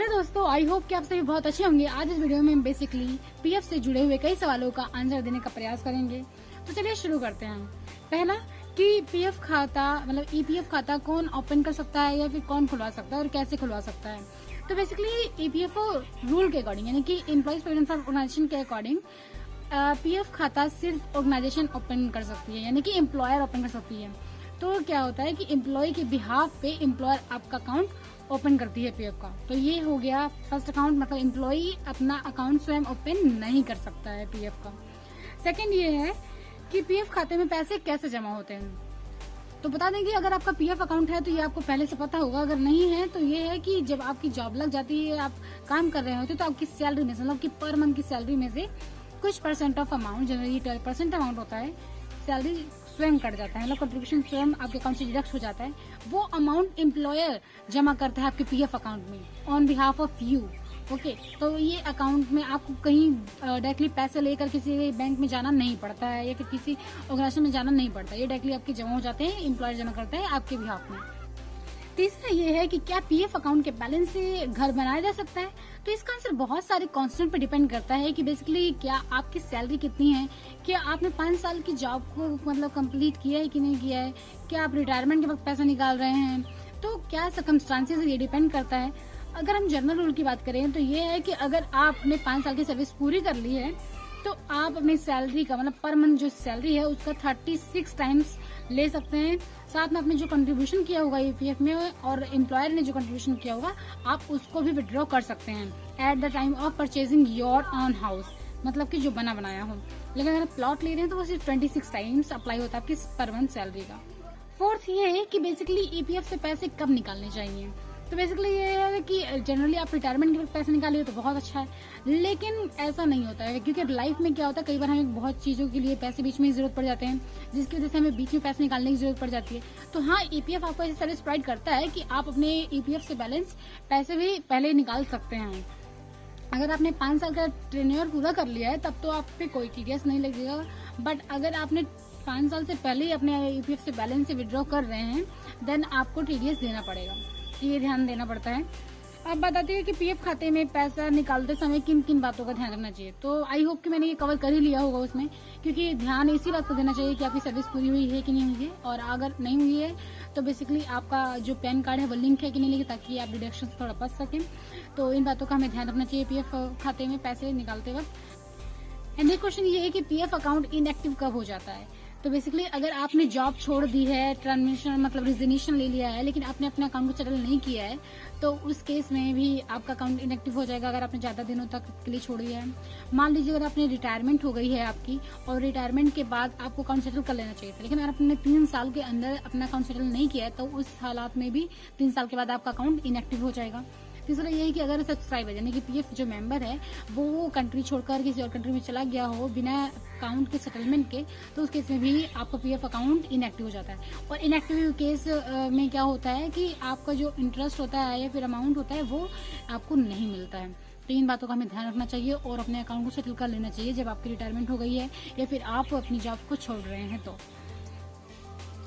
Hello दोस्तों, I hope कि आप सभी बहुत अच्छे होंगे। आज इस वीडियो में हम बेसिकली पीएफ से जुड़े हुए कई सवालों का आंसर देने का प्रयास करेंगे। तो चलिए शुरू करते हैं। पहला कि पीएफ खाता मतलब ईपीएफ खाता कौन ओपन कर सकता है या फिर कौन खुलवा सकता है और कैसे खुलवा सकता है। तो बेसिकली ईपीएफओ रूल के अकॉर्डिंग यानी कि एम्प्लॉइज प्रोविडेंट फंड ऑर्गेनाइजेशन के अकॉर्डिंग पीएफ खाता सिर्फ ऑर्गेनाइजेशन ओपन कर सकती है, यानी कि एम्प्लॉयर ओपन कर सकती है। तो क्या होता है कि एम्प्लॉय के बिहाफ पे एम्प्लॉयर आपका अकाउंट ओपन करती है पीएफ का। तो ये हो गया फर्स्ट अकाउंट, मतलब एम्प्लॉय अपना अकाउंट स्वयं ओपन नहीं कर सकता है पीएफ का। सेकंड ये है कि पीएफ खाते में पैसे कैसे जमा होते हैं। तो बता दें कि अगर आपका पीएफ अकाउंट है तो ये आपको पहले से पता होगा, अगर नहीं है तो ये है कि जब आपकी जॉब लग जाती है, आप काम कर रहे होते तो आपकी सैलरी में से मतलब कि पर मंथ की सैलरी में से कुछ percent of amount, generally 12% amount होता है, सैलरी स्वयं कट जाता है, मतलब कंट्रीब्यूशन स्वयं आपके अकाउंट से डिडक्ट हो जाता है। वो अमाउंट एम्प्लॉयर जमा करता है आपके पीएफ अकाउंट में on behalf of you. Okay, तो ये अकाउंट में आपको कहीं डायरेक्टली पैसे लेकर किसी बैंक में जाना नहीं पड़ता है या फिर किसी ऑर्गेनाइजेशन में जाना नहीं पड़ता, ये डायरेक्टली आपके जमा हो जाते हैं, एम्प्लॉयर जमा करता है आपके बिहाफ में। तीसरा ये है कि क्या पीएफ अकाउंट के बैलेंस से घर बनाया जा सकता है। तो इसका आंसर बहुत सारे कांस्टेंट पर डिपेंड करता है कि बेसिकली क्या आपकी सैलरी कितनी है, क्या आपने 5 साल की जॉब को मतलब कंप्लीट किया है कि नहीं किया है, क्या आप रिटायरमेंट के वक्त पैसा निकाल रहे हैं, तो क्या सर्कमस्टांसेस ये डिपेंड करता है। अगर हम जनरल रूल की बात करें तो ये है कि अगर आपने 5 साल की सर्विस पूरी कर ली है तो आप अपनी सैलरी का मतलब पर मंथ जो सैलरी है उसका 36 टाइम्स ले सकते हैं। साथ में आपने जो कंट्रीब्यूशन किया होगा ईपीएफ में और एम्प्लॉयर ने जो कंट्रीब्यूशन किया होगा आप उसको भी विड्रॉ कर सकते हैं at the time of purchasing your on house, मतलब कि जो बना बनाया हो। लेकिन अगर प्लॉट ले रहे हैं तो वो सिर्फ 26 टाइम्स अप्लाई होता है आपकी पर मंथ सैलरी का। फोर्थ ये है कि बेसिकली ईपीएफ से पैसे कब निकालने चाहिए। तो बेसिकली ये है कि जनरली आप रिटायरमेंट के वक्त पैसे निकालिए तो बहुत अच्छा है, लेकिन ऐसा नहीं होता है क्योंकि लाइफ में क्या होता है, कई बार हमें बहुत चीज़ों के लिए पैसे बीच में जरूरत पड़ जाते हैं जिसकी वजह से हमें बीच में पैसे निकालने की जरूरत पड़ जाती है। तो हाँ, ईपीएफ आपको ऐसी सर्विस प्रोवाइड करता है कि आप अपने ईपीएफ से बैलेंस पैसे भी पहले निकाल सकते हैं। अगर आपने 5 साल का टेन्योर पूरा कर लिया है तब तो आप पे कोई टीडीएस नहीं लगेगा, बट अगर आपने 5 साल से पहले ही अपने ईपीएफ से बैलेंस से विड्रॉ कर रहे हैं देन आपको टीडीएस देना पड़ेगा, ये ध्यान देना पड़ता है। अब बताती है कि पीएफ खाते में पैसा निकालते समय किन किन बातों का ध्यान रखना चाहिए। तो आई होप कि मैंने ये कवर कर ही लिया होगा उसमें, क्योंकि ध्यान इसी बात को देना चाहिए कि आपकी सर्विस पूरी हुई है कि नहीं हुई है, और अगर नहीं हुई है तो बेसिकली आपका जो पैन कार्ड है वो लिंक है कि नहीं लिंक, ताकि आप डिडक्शन से थोड़ा बच सकें। तो इन बातों का हमें ध्यान रखना चाहिए पीएफ खाते में पैसे निकालते वक्त। एंड क्वेश्चन ये है कि पीएफ अकाउंट इनएक्टिव कब हो जाता है। तो बेसिकली अगर आपने जॉब छोड़ दी है, ट्रांसमिशन मतलब रिजिग्नेशन ले लिया है, लेकिन आपने अपने अकाउंट को सेटल नहीं किया है, तो उस केस में भी आपका अकाउंट इनएक्टिव हो जाएगा अगर आपने ज्यादा दिनों तक के लिए छोड़ दिया है। मान लीजिए अगर आपने रिटायरमेंट हो गई है आपकी और रिटायरमेंट के बाद आपको अकाउंट सेटल कर लेना चाहिए था, लेकिन अगर आपने 3 साल के अंदर अपना अकाउंट सेटल नहीं किया है तो उस हालात में भी 3 साल के बाद आपका अकाउंट इनएक्टिव हो जाएगा। तीसरा ये है कि अगर सब्सक्राइबर यानी कि पीएफ जो मेंबर है वो कंट्री छोड़कर किसी और कंट्री में चला गया हो बिना अकाउंट के सेटलमेंट के, तो उस केस में भी आपका पीएफ अकाउंट इनएक्टिव हो जाता है। और इनएक्टिव केस में क्या होता है कि आपका जो इंटरेस्ट होता है या फिर अमाउंट होता है वो आपको नहीं मिलता है। तो इन बातों का हमें ध्यान रखना चाहिए और अपने अकाउंट को सेटल कर लेना चाहिए जब आपकी रिटायरमेंट हो गई है या फिर आप अपनी जॉब को छोड़ रहे हैं। तो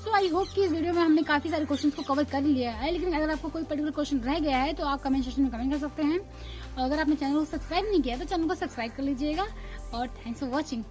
आई होप कि इस वीडियो में हमने काफी सारे क्वेश्चंस को कवर कर लिया है, लेकिन अगर आपको कोई पर्टिकुलर क्वेश्चन रह गया है तो आप कमेंट सेक्शन में कमेंट कर सकते हैं। और अगर आपने चैनल को सब्सक्राइब नहीं किया तो चैनल को सब्सक्राइब कर लीजिएगा। और थैंक्स फॉर वॉचिंग।